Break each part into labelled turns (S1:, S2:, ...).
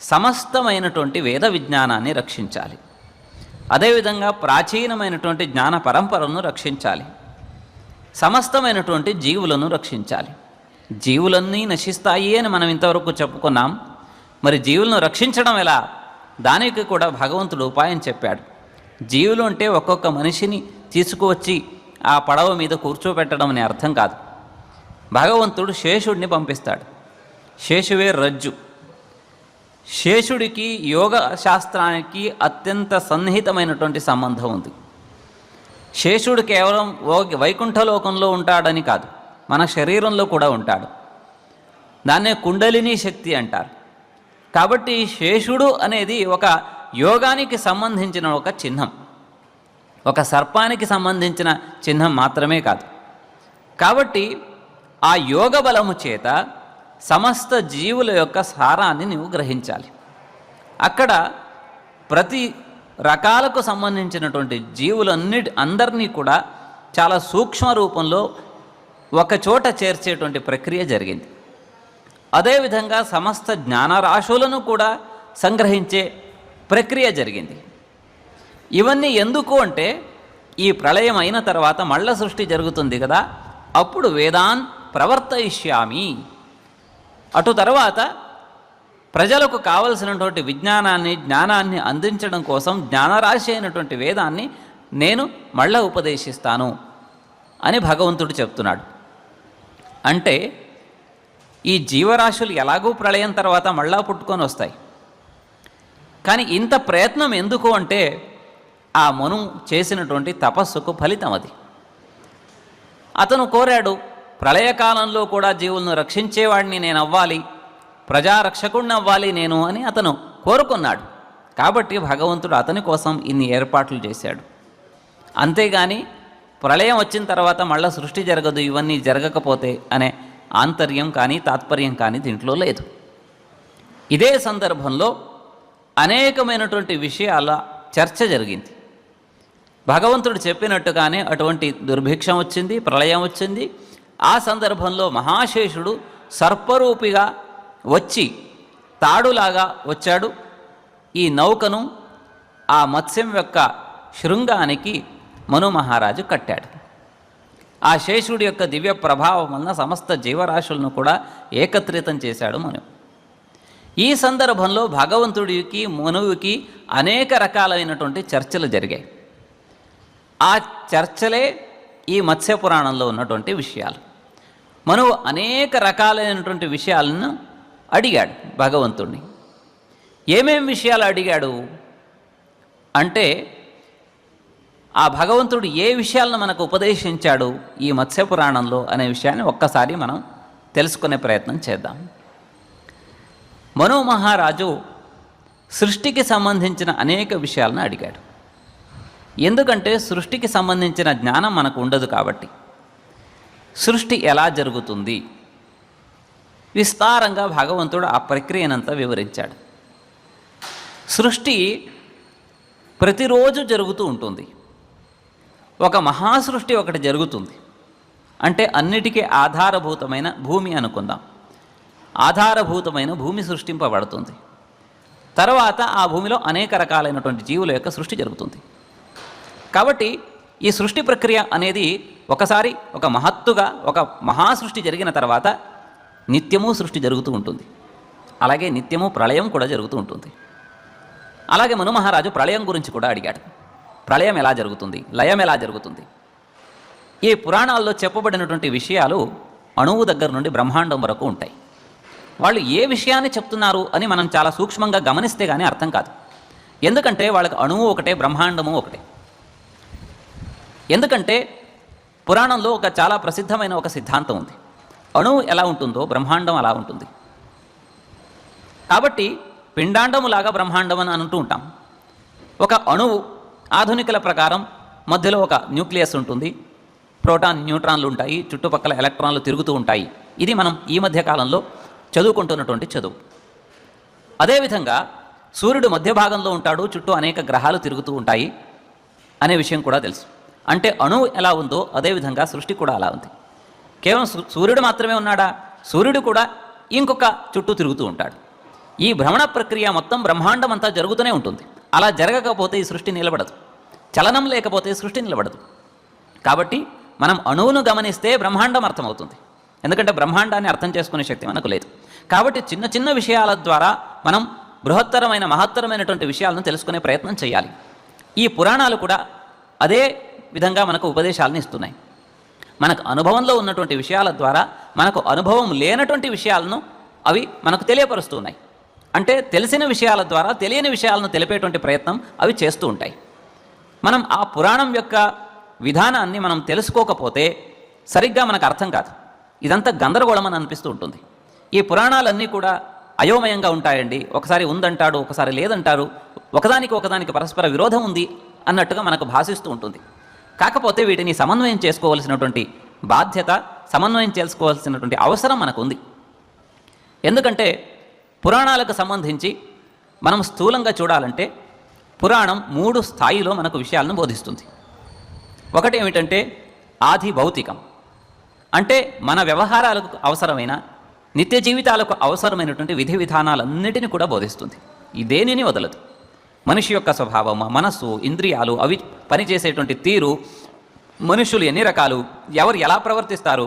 S1: సమస్తమైనటువంటి వేద విజ్ఞానాన్ని రక్షించాలి. అదేవిధంగా ప్రాచీనమైనటువంటి జ్ఞాన పరంపరను రక్షించాలి. సమస్తమైనటువంటి జీవులను రక్షించాలి. జీవులన్నీ నశిస్తాయి అని మనం ఇంతవరకు చెప్పుకున్నాం. మరి జీవులను రక్షించడం ఎలా? దానికి కూడా భగవంతుడు ఉపాయం చెప్పాడు. జీవులు అంటే ఒక్కొక్క మనిషిని తీసుకువచ్చి ఆ పడవ మీద కూర్చోబెట్టడం అనే అర్థం కాదు. భగవంతుడు శేషుడిని పంపిస్తాడు. శేషువే రజ్జు. శేషుడికి యోగ శాస్త్రానికి అత్యంత సన్నిహితమైనటువంటి సంబంధం ఉంది. శేషుడు కేవలం వైకుంఠలోకంలో ఉంటాడని కాదు, మన శరీరంలో కూడా ఉంటాడు. దాన్నే కుండలిని శక్తి అంటారు. కాబట్టి శేషుడు అనేది ఒక యోగానికి సంబంధించిన ఒక చిహ్నం, ఒక సర్పానికి సంబంధించిన చిహ్నం మాత్రమే కాదు. కాబట్టి ఆ యోగ బలము చేత సమస్త జీవుల యొక్క సారాన్ని నువ్వు గ్రహించాలి. అక్కడ ప్రతి రకాలకు సంబంధించినటువంటి అందరినీ కూడా చాలా సూక్ష్మ రూపంలో ఒకచోట చేర్చేటువంటి ప్రక్రియ జరిగింది. అదేవిధంగా సమస్త జ్ఞానరాశులను కూడా సంగ్రహించే ప్రక్రియ జరిగింది. ఇవన్నీ ఎందుకు అంటే, ఈ ప్రళయం అయిన తర్వాత మళ్ళా సృష్టి జరుగుతుంది కదా, అప్పుడు వేదాన్ ప్రవర్తయిష్యామి, అటు తర్వాత ప్రజలకు కావలసినటువంటి జ్ఞానాన్ని అందించడం కోసం జ్ఞానరాశి అయినటువంటి వేదాన్ని నేను మళ్ళా ఉపదేశిస్తాను అని భగవంతుడు చెప్తున్నాడు. అంటే ఈ జీవరాశులు ఎలాగూ ప్రళయం తర్వాత మళ్ళా పుట్టుకొని వస్తాయి. కానీ ఇంత ప్రయత్నం ఎందుకు అంటే, ఆ మను చేసినటువంటి తపస్సుకు ఫలితం అది. అతను కోరాడు, ప్రళయకాలంలో కూడా జీవులను రక్షించేవాడిని నేను అవ్వాలి, ప్రజారక్షకుడిని అవ్వాలి నేను అని అతను కోరుకున్నాడు. కాబట్టి భగవంతుడు అతని కోసం ఇన్ని ఏర్పాట్లు చేశాడు. అంతేగాని ప్రళయం వచ్చిన తర్వాత మళ్ళీ సృష్టి జరగదు, ఇవన్నీ జరగకపోతే అనే ఆంతర్యం కానీ తాత్పర్యం కానీ దీంట్లో లేదు. ఇదే సందర్భంలో అనేకమైనటువంటి విషయాల చర్చ జరిగింది. భగవంతుడు చెప్పినట్టుగానే అటువంటి దుర్భిక్షం వచ్చింది, ప్రళయం వచ్చింది. ఆ సందర్భంలో మహాశేషుడు సర్పరూపిగా వచ్చి తాడులాగా వచ్చాడు. ఈ నౌకను ఆ మత్స్యం యొక్క శృంగానికి మను మహారాజు కట్టాడు. ఆ శేషుడి యొక్క దివ్య ప్రభావం వలన సమస్త జీవరాశులను కూడా ఏకత్రితం చేశాడు మను. ఈ సందర్భంలో భగవంతుడికి మనువుకి అనేక రకాలైనటువంటి చర్చలు జరిగాయి. ఆ చర్చలే ఈ మత్స్య పురాణంలో ఉన్నటువంటి విషయాలు. మనువు అనేక రకాలైనటువంటి విషయాలను అడిగాడు భగవంతుడిని. ఏమేం విషయాలు అడిగాడు అంటే, ఆ భగవంతుడు ఏ విషయాలను మనకు ఉపదేశించాడు ఈ మత్స్య పురాణంలో అనే విషయాన్ని ఒక్కసారి మనం తెలుసుకునే ప్రయత్నం చేద్దాం. మను మహారాజు సృష్టికి సంబంధించిన అనేక విషయాలను అడిగాడు. ఎందుకంటే సృష్టికి సంబంధించిన జ్ఞానం మనకు ఉండదు. కాబట్టి సృష్టి ఎలా జరుగుతుంది విస్తారంగా భగవంతుడు ఆ ప్రక్రియనంతా వివరించాడు. సృష్టి ప్రతిరోజు జరుగుతూ ఉంటుంది. ఒక మహాసృష్టి ఒకటి జరుగుతుంది అంటే అన్నిటికీ ఆధారభూతమైన భూమి అనుకుందాం. ఆధారభూతమైన భూమి సృష్టింపబడుతుంది. తర్వాత ఆ భూమిలో అనేక రకాలైనటువంటి జీవుల యొక్క సృష్టి జరుగుతుంది. కాబట్టి ఈ సృష్టి ప్రక్రియ అనేది ఒకసారి ఒక మహత్తుగా ఒక మహాసృష్టి జరిగిన తర్వాత నిత్యము సృష్టి జరుగుతూ ఉంటుంది. అలాగే నిత్యము ప్రళయం కూడా జరుగుతూ ఉంటుంది. అలాగే మను మహారాజు ప్రళయం గురించి కూడా అడిగాడు. ప్రళయం ఎలా జరుగుతుంది, లయం ఎలా జరుగుతుంది? ఈ పురాణాల్లో చెప్పబడినటువంటి విషయాలు అణువు దగ్గర నుండి బ్రహ్మాండం వరకు ఉంటాయి. వాళ్ళు ఏ విషయాన్ని చెప్తున్నారు అని మనం చాలా సూక్ష్మంగా గమనిస్తే కానీ అర్థం కాదు. ఎందుకంటే వాళ్ళకి అణువు ఒకటే, బ్రహ్మాండము ఒకటే. ఎందుకంటే పురాణంలో ఒక చాలా ప్రసిద్ధమైన ఒక సిద్ధాంతం ఉంది. అణువు ఎలా ఉంటుందో బ్రహ్మాండం అలా ఉంటుంది. కాబట్టి పిండాండములాగా బ్రహ్మాండం అని అంటూ ఉంటాం. ఒక అణువు ఆధునికుల ప్రకారం మధ్యలో ఒక న్యూక్లియస్ ఉంటుంది, ప్రోటాన్ న్యూట్రాన్లు ఉంటాయి, చుట్టుపక్కల ఎలక్ట్రాన్లు తిరుగుతూ ఉంటాయి. ఇది మనం ఈ మధ్య కాలంలో చదువుకుంటున్నటువంటి చదువు. అదేవిధంగా సూర్యుడు మధ్య భాగంలో ఉంటాడు, చుట్టూ అనేక గ్రహాలు తిరుగుతూ ఉంటాయి అనే విషయం కూడా తెలుసు. అంటే అణువు ఎలా ఉందో అదేవిధంగా సృష్టి కూడా అలా ఉంది. కేవలం సూర్యుడు మాత్రమే ఉన్నాడా? సూర్యుడు కూడా ఇంకొక చుట్టూ తిరుగుతూ ఉంటాడు. ఈ భ్రమణ ప్రక్రియ మొత్తం బ్రహ్మాండం అంతా జరుగుతూనే ఉంటుంది. అలా జరగకపోతే ఈ సృష్టి నిలబడదు, చలనం లేకపోతే సృష్టి నిలబడదు. కాబట్టి మనం అణువును గమనిస్తే బ్రహ్మాండం అర్థమవుతుంది, ఎందుకంటే బ్రహ్మాండాన్ని అర్థం చేసుకునే శక్తి మనకు లేదు. కాబట్టి చిన్న చిన్న విషయాల ద్వారా మనం బృహత్తరమైన మహత్తరమైనటువంటి విషయాలను తెలుసుకునే ప్రయత్నం చేయాలి. ఈ పురాణాలు కూడా అదే విధంగా మనకు ఉపదేశాలను ఇస్తున్నాయి. మనకు అనుభవంలో ఉన్నటువంటి విషయాల ద్వారా మనకు అనుభవం లేనటువంటి విషయాలను అవి మనకు తెలియపరుస్తున్నాయి. అంటే తెలిసిన విషయాల ద్వారా తెలియని విషయాలను తెలిపేటువంటి ప్రయత్నం అవి చేస్తూ ఉంటాయి. మనం ఆ పురాణం యొక్క విధానాన్ని మనం తెలుసుకోకపోతే సరిగ్గా మనకు అర్థం కాదు. ఇదంతా గందరగోళం అని అనిపిస్తూ ఉంటుంది. ఈ పురాణాలన్నీ కూడా అయోమయంగా ఉంటాయండి. ఒకసారి ఉందంటాడు, ఒకసారి లేదంటారు, ఒకదానికి పరస్పర విరోధం ఉంది అన్నట్టుగా మనకు భాషిస్తూ ఉంటుంది. కాకపోతే వీటిని సమన్వయం చేసుకోవాల్సినటువంటి బాధ్యత, సమన్వయం చేసుకోవాల్సినటువంటి అవసరం మనకు ఉంది. ఎందుకంటే పురాణాలకు సంబంధించి మనం స్థూలంగా చూడాలంటే పురాణం 3 స్థాయిలో మనకు విషయాలను బోధిస్తుంది. ఒకటి ఏమిటంటే ఆది భౌతికం, అంటే మన వ్యవహారాలకు అవసరమైన నిత్య జీవితాలకు అవసరమైనటువంటి విధి విధానాలన్నిటిని కూడా బోధిస్తుంది. ఈ దేనిని వదలదు. మనిషి యొక్క స్వభావం, మనస్సు, ఇంద్రియాలు, అవి పనిచేసేటువంటి తీరు, మనుషులు ఎన్ని రకాలు, ఎవరు ఎలా ప్రవర్తిస్తారు,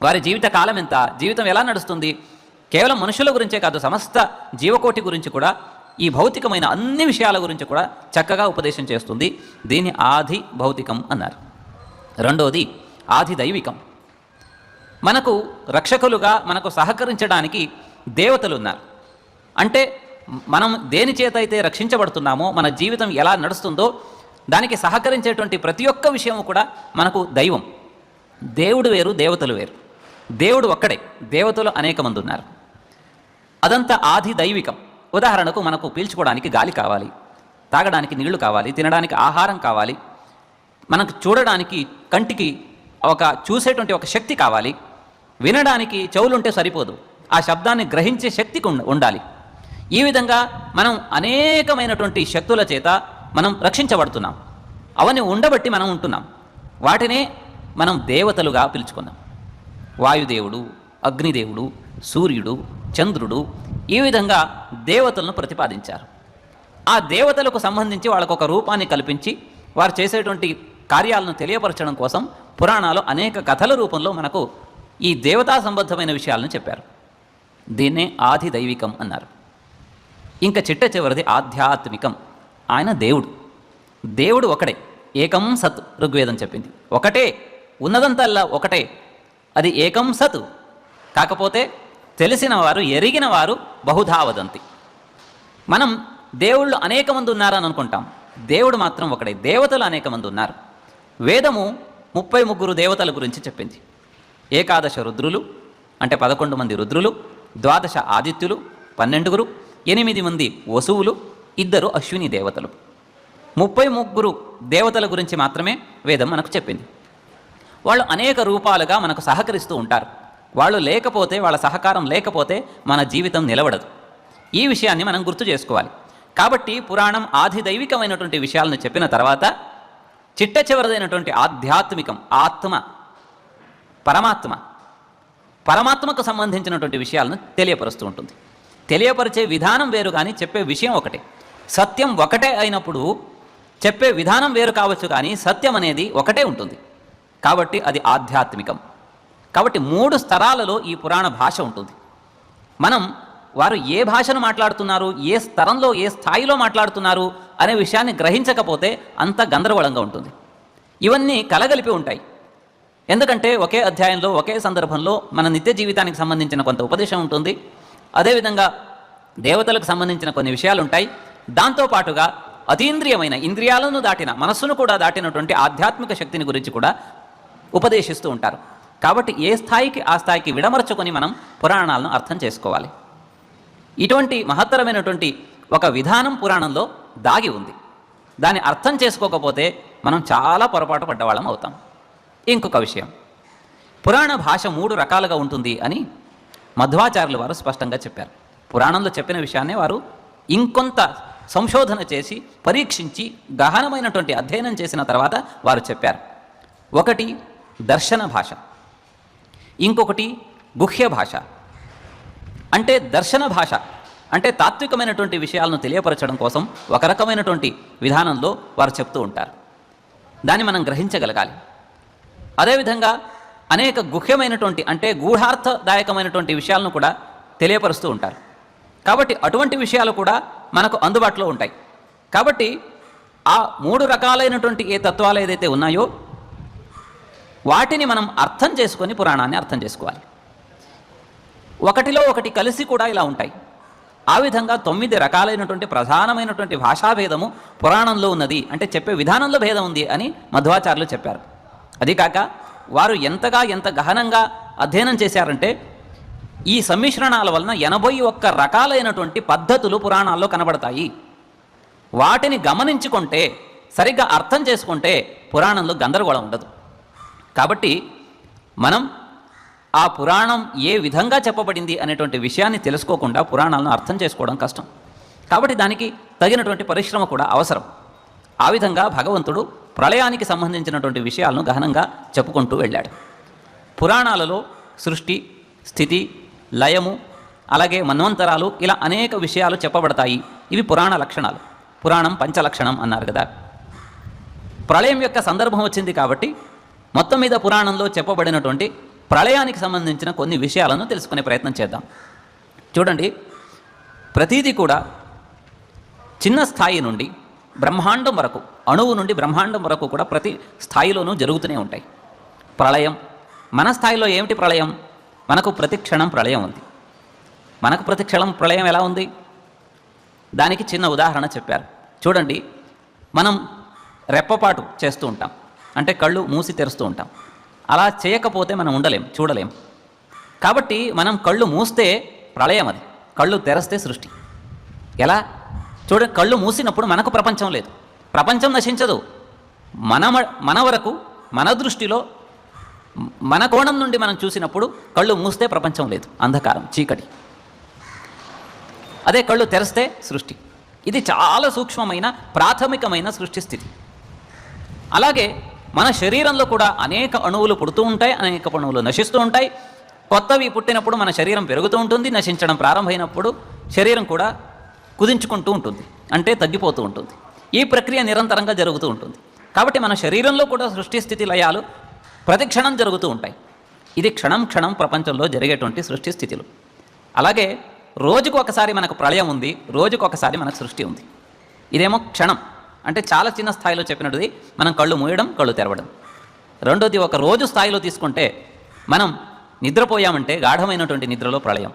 S1: వారి జీవిత కాలం ఎంత, జీవితం ఎలా నడుస్తుంది, కేవలం మనుషుల గురించే కాదు సమస్త జీవకోటి గురించి కూడా, ఈ భౌతికమైన అన్ని విషయాల గురించి కూడా చక్కగా ఉపదేశం చేస్తుంది. దీన్ని ఆది భౌతికం అన్నారు. రెండోది ఆది దైవికం. మనకు రక్షకులుగా మనకు సహకరించడానికి దేవతలు ఉన్నారు. అంటే మనం దేని చేత అయితే రక్షించబడుతున్నామో, మన జీవితం ఎలా నడుస్తుందో దానికి సహకరించేటువంటి ప్రతి ఒక్క విషయము కూడా మనకు దైవం. దేవుడు వేరు, దేవతలు వేరు. దేవుడు ఒక్కడే, దేవతలు అనేక మంది ఉన్నారు. అదంతా ఆది దైవికం. ఉదాహరణకు మనకు పీల్చుకోవడానికి గాలి కావాలి, తాగడానికి నీళ్లు కావాలి, తినడానికి ఆహారం కావాలి, మనకు చూడడానికి కంటికి చూసేటువంటి ఒక శక్తి కావాలి, వినడానికి చెవులుంటే సరిపోదు, ఆ శబ్దాన్ని గ్రహించే శక్తి ఉండాలి. ఈ విధంగా మనం అనేకమైనటువంటి శక్తుల చేత మనం రక్షించబడుతున్నాం. అవన్నీ ఉండబట్టి మనం ఉంటున్నాం. వాటినే మనం దేవతలుగా పిలుచుకున్నాం. వాయుదేవుడు, అగ్నిదేవుడు, సూర్యుడు, చంద్రుడు, ఈ విధంగా దేవతలను ప్రతిపాదించారు. ఆ దేవతలకు సంబంధించి వాళ్ళకు ఒక రూపాన్ని కల్పించి వారు చేసేటువంటి కార్యాలను తెలియపరచడం కోసం పురాణాలు అనేక కథల రూపంలో మనకు ఈ దేవతా సంబద్ధమైన విషయాలను చెప్పారు. దీన్నే ఆది దైవికం అన్నారు. ఇంకా చిట్ట చివరిది ఆధ్యాత్మికం. ఆయన దేవుడు. దేవుడు ఒకడే, ఏకం సత్ ఋగ్వేదం చెప్పింది. ఒకటే, ఉన్నదంతల్లా ఒకటే, అది ఏకం సత్. కాకపోతే తెలిసిన వారు, ఎరిగిన వారు బహుధా వదంతి. మనం దేవుళ్ళు అనేక మంది ఉన్నారని అనుకుంటాం, దేవుడు మాత్రం ఒకడే. దేవతలు అనేక మంది ఉన్నారు. వేదము 33 దేవతల గురించి చెప్పింది. 11 రుద్రులు, అంటే 11 మంది రుద్రులు, 12 ఆదిత్యులు, 12, 8 మంది వసువులు, 2 అశ్విని దేవతలు. 33 దేవతల గురించి మాత్రమే వేదం మనకు చెప్పింది. వాళ్ళు అనేక రూపాలుగా మనకు సహకరిస్తూ ఉంటారు. వాళ్ళు లేకపోతే, వాళ్ళ సహకారం లేకపోతే మన జీవితం నిలబడదు. ఈ విషయాన్ని మనం గుర్తు చేసుకోవాలి. కాబట్టి పురాణం ఆది దైవికమైనటువంటి విషయాలను చెప్పిన తర్వాత చిట్ట చివరిదైనటువంటి ఆధ్యాత్మికం, ఆత్మ, పరమాత్మకు సంబంధించినటువంటి విషయాలను తెలియపరుస్తూ ఉంటుంది. తెలియపరిచే విధానం వేరు, కానీ చెప్పే విషయం ఒకటే. సత్యం ఒకటే అయినప్పుడు చెప్పే విధానం వేరు కావచ్చు, కానీ సత్యం అనేది ఒకటే ఉంటుంది. కాబట్టి అది ఆధ్యాత్మికం. కాబట్టి 3 స్తరాలలో ఈ పురాణ భాష ఉంటుంది. మనం వారు ఏ భాషను మాట్లాడుతున్నారు, ఏ స్తరంలో, ఏ స్థాయిలో మాట్లాడుతున్నారు అనే విషయాన్ని గ్రహించకపోతే అంత గందరగోళంగా ఉంటుంది. ఇవన్నీ కలగలిపి ఉంటాయి. ఎందుకంటే ఒకే అధ్యాయంలో, ఒకే సందర్భంలో మన నిత్య జీవితానికి సంబంధించిన కొంత ఉపదేశం ఉంటుంది. అదేవిధంగా దేవతలకు సంబంధించిన కొన్ని విషయాలు ఉంటాయి. దాంతోపాటుగా అతీంద్రియమైన, ఇంద్రియాలను దాటిన, మనస్సును కూడా దాటినటువంటి ఆధ్యాత్మిక శక్తిని గురించి కూడా ఉపదేశిస్తూ ఉంటారు. కాబట్టి ఏ స్థాయికి ఆ స్థాయికి విడమర్చుకొని మనం పురాణాలను అర్థం చేసుకోవాలి. ఇటువంటి మహత్తరమైనటువంటి ఒక విధానం పురాణంలో దాగి ఉంది. దాన్ని అర్థం చేసుకోకపోతే మనం చాలా పొరపాటు పడ్డవాళ్ళం అవుతాం. ఇంకొక విషయం, పురాణ భాష 3 రకాలుగా ఉంటుంది అని మధ్వాచార్యులు వారు స్పష్టంగా చెప్పారు. పురాణంలో చెప్పిన విషయాన్ని వారు ఇంకొంత సంశోధన చేసి, పరీక్షించి, గహనమైనటువంటి అధ్యయనం చేసిన తర్వాత వారు చెప్పారు. ఒకటి దర్శన భాష, ఇంకొకటి గుహ్య భాష. అంటే దర్శన భాష అంటే తాత్వికమైనటువంటి విషయాలను తెలియపరచడం కోసం ఒక రకమైనటువంటి విధానంలో వారు చెప్తూ ఉంటారు. దాన్ని మనం గ్రహించగలగాలి. అదేవిధంగా అనేక గుహ్యమైనటువంటి అంటే గూఢార్థదాయకమైనటువంటి విషయాలను కూడా తెలియపరుస్తూ ఉంటారు. కాబట్టి అటువంటి విషయాలు కూడా మనకు అందుబాటులో ఉంటాయి. కాబట్టి ఆ 3 రకాలైనటువంటి ఏ తత్వాలు ఏదైతే ఉన్నాయో వాటిని మనం అర్థం చేసుకొని పురాణాన్ని అర్థం చేసుకోవాలి. ఒకటిలో ఒకటి కలిసి కూడా ఇలా ఉంటాయి. ఆ విధంగా 9 రకాలైనటువంటి ప్రధానమైనటువంటి భాషాభేదము పురాణంలో ఉన్నది, అంటే చెప్పే విధానంలో భేదం ఉంది అని మధ్వాచార్యులు చెప్పారు. అది కాక వారు ఎంత గహనంగా అధ్యయనం చేశారంటే ఈ సమ్మిశ్రణాల వలన 81 రకాలైనటువంటి పద్ధతులు పురాణాల్లో కనబడతాయి. వాటిని గమనించుకుంటే, సరిగ్గా అర్థం చేసుకుంటే పురాణంలో గందరగోళం ఉండదు. కాబట్టి మనం ఆ పురాణం ఏ విధంగా చెప్పబడింది అనేటువంటి విషయాన్ని తెలుసుకోకుండా పురాణాలను అర్థం చేసుకోవడం కష్టం. కాబట్టి దానికి తగినటువంటి పరిశ్రమ కూడా అవసరం. ఆ విధంగా భగవంతుడు ప్రళయానికి సంబంధించినటువంటి విషయాలను గహనంగా చెప్పుకుంటూ వెళ్ళాడు. పురాణాలలో సృష్టి, స్థితి, లయము, అలాగే మన్వంతరాలు, ఇలా అనేక విషయాలు చెప్పబడతాయి. ఇవి పురాణ లక్షణాలు. పురాణం పంచలక్షణం అన్నారు కదా. ప్రళయం యొక్క సందర్భం వచ్చింది కాబట్టి మొత్తం మీద పురాణంలో చెప్పబడినటువంటి ప్రళయానికి సంబంధించిన కొన్ని విషయాలను తెలుసుకునే ప్రయత్నం చేద్దాం. చూడండి, ప్రతీది కూడా చిన్న స్థాయి నుండి బ్రహ్మాండం వరకు, అణువు నుండి బ్రహ్మాండం వరకు కూడా ప్రతి స్థాయిలోనూ జరుగుతూనే ఉంటాయి. ప్రళయం మన స్థాయిలో ఏమిటి ప్రళయం? మనకు ప్రతి క్షణం ప్రళయం ఉంది. మనకు ప్రతి క్షణం ప్రళయం ఎలా ఉంది? దానికి చిన్న ఉదాహరణ చెప్పారు. చూడండి, మనం రెప్పపాటు చేస్తూ ఉంటాం, అంటే కళ్ళు మూసి తెరుస్తూ ఉంటాం. అలా చేయకపోతే మనం ఉండలేం, చూడలేం. కాబట్టి మనం కళ్ళు మూస్తే ప్రళయం, అది కళ్ళు తెరస్తే సృష్టి. ఎలా? చూడండి, కళ్ళు మూసినప్పుడు మనకు ప్రపంచం లేదు, ప్రపంచం నశించదు. మన వరకు, మన దృష్టిలో, మన కోణం నుండి మనం చూసినప్పుడు కళ్ళు మూస్తే ప్రపంచం లేదు, అంధకారం, చీకటి. అదే కళ్ళు తెరిస్తే సృష్టి. ఇది చాలా సూక్ష్మమైన ప్రాథమికమైన సృష్టి స్థితి. అలాగే మన శరీరంలో కూడా అనేక అణువులు పుడుతూ ఉంటాయి, అనేక అణువులు నశిస్తూ ఉంటాయి. కొత్తవి పుట్టినప్పుడు మన శరీరం పెరుగుతూ ఉంటుంది, నశించడం ప్రారంభమైనప్పుడు శరీరం కూడా కుదించుకుంటూ ఉంటుంది, అంటే తగ్గిపోతూ ఉంటుంది. ఈ ప్రక్రియ నిరంతరంగా జరుగుతూ ఉంటుంది. కాబట్టి మన శరీరంలో కూడా సృష్టి స్థితి లయాలు ప్రతి క్షణం జరుగుతూ ఉంటాయి. ఇది క్షణం క్షణం ప్రపంచంలో జరిగేటువంటి సృష్టి స్థితులు. అలాగే రోజుకు ఒకసారి మనకు ప్రళయం ఉంది, రోజుకు ఒకసారి మనకు సృష్టి ఉంది. ఇదేమో క్షణం, అంటే చాలా చిన్న స్థాయిలో చెప్పినట్టుది మనం కళ్ళు మూయడం, కళ్ళు తెరవడం. రెండోది, ఒక రోజు స్థాయిలో తీసుకుంటే మనం నిద్రపోయామంటే గాఢమైనటువంటి నిద్రలో ప్రళయం.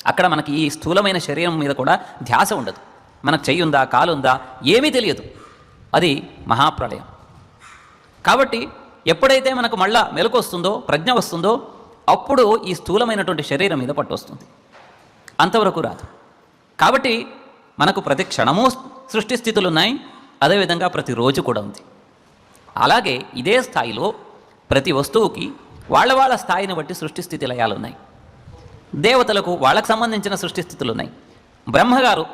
S1: అక్కడ మనకి ఈ స్థూలమైన శరీరం మీద కూడా ధ్యాస ఉండదు. మనకు చెయ్యి ఉందా, కాలు ఉందా, ఏమీ తెలియదు. అది మహాప్రళయం. కాబట్టి ఎప్పుడైతే మనకు మళ్ళా మెలకు వస్తుందో, ప్రజ్ఞ వస్తుందో, అప్పుడు ఈ స్థూలమైనటువంటి శరీరం మీద పట్టు వస్తుంది. అంతవరకు రాదు. కాబట్టి మనకు ప్రతి క్షణము సృష్టి స్థితులు ఉన్నాయి, అదేవిధంగా ప్రతిరోజు కూడా ఉంది. అలాగే ఇదే స్థాయిలో ప్రతి వస్తువుకి వాళ్ళ స్థాయిని బట్టి సృష్టి స్థితి లయాలు ఉన్నాయి. దేవతలకు వాళ్ళకు సంబంధించిన సృష్టి స్థితులు ఉన్నాయి. బ్రహ్మగారు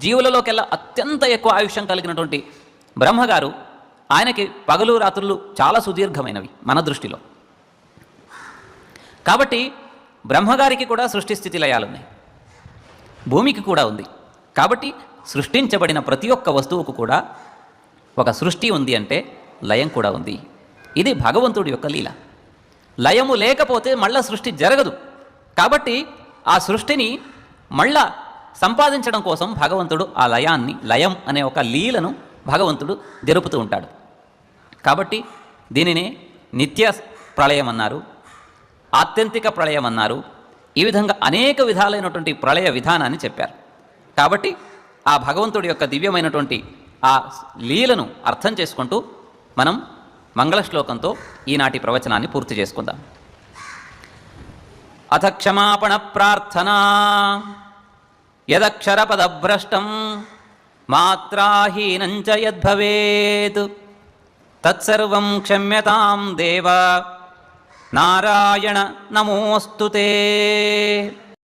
S1: జీవులలోకెల్లా అత్యంత ఎక్కువ ఆయుష్యం కలిగినటువంటి బ్రహ్మగారు, ఆయనకి పగలు రాత్రులు చాలా సుదీర్ఘమైనవి మన దృష్టిలో. కాబట్టి బ్రహ్మగారికి కూడా సృష్టి స్థితి లయాలు ఉన్నాయి, భూమికి కూడా ఉంది. కాబట్టి సృష్టించబడిన ప్రతి ఒక్క వస్తువుకు కూడా ఒక సృష్టి ఉంది అంటే లయం కూడా ఉంది. ఇది భగవంతుడి యొక్క లీల. లయము లేకపోతే మళ్ళా సృష్టి జరగదు. కాబట్టి ఆ సృష్టిని మళ్ళా సంపాదించడం కోసం భగవంతుడు ఆ లయాన్ని, లయం అనే ఒక లీలను భగవంతుడు జరుపుతూ ఉంటాడు. కాబట్టి దీనినే నిత్య ప్రళయం అన్నారు, ఆత్యంతిక ప్రళయం అన్నారు. ఈ విధంగా అనేక విధాలైనటువంటి ప్రళయ విధానాన్ని చెప్పారు. కాబట్టి ఆ భగవంతుడి యొక్క దివ్యమైనటువంటి ఆ లీలను అర్థం చేసుకుంటూ మనం మంగళ శ్లోకంతో ఈనాటి ప్రవచనాన్ని పూర్తి చేసుకుందాం. అథ క్షమాపణ ప్రార్థనా యదక్షరపదభ్రష్టం మాత్రాహీనం చ యద్భవేత్ తత్సర్వం క్షమ్యతాం దేవ నారాయణ నమోస్తుతే.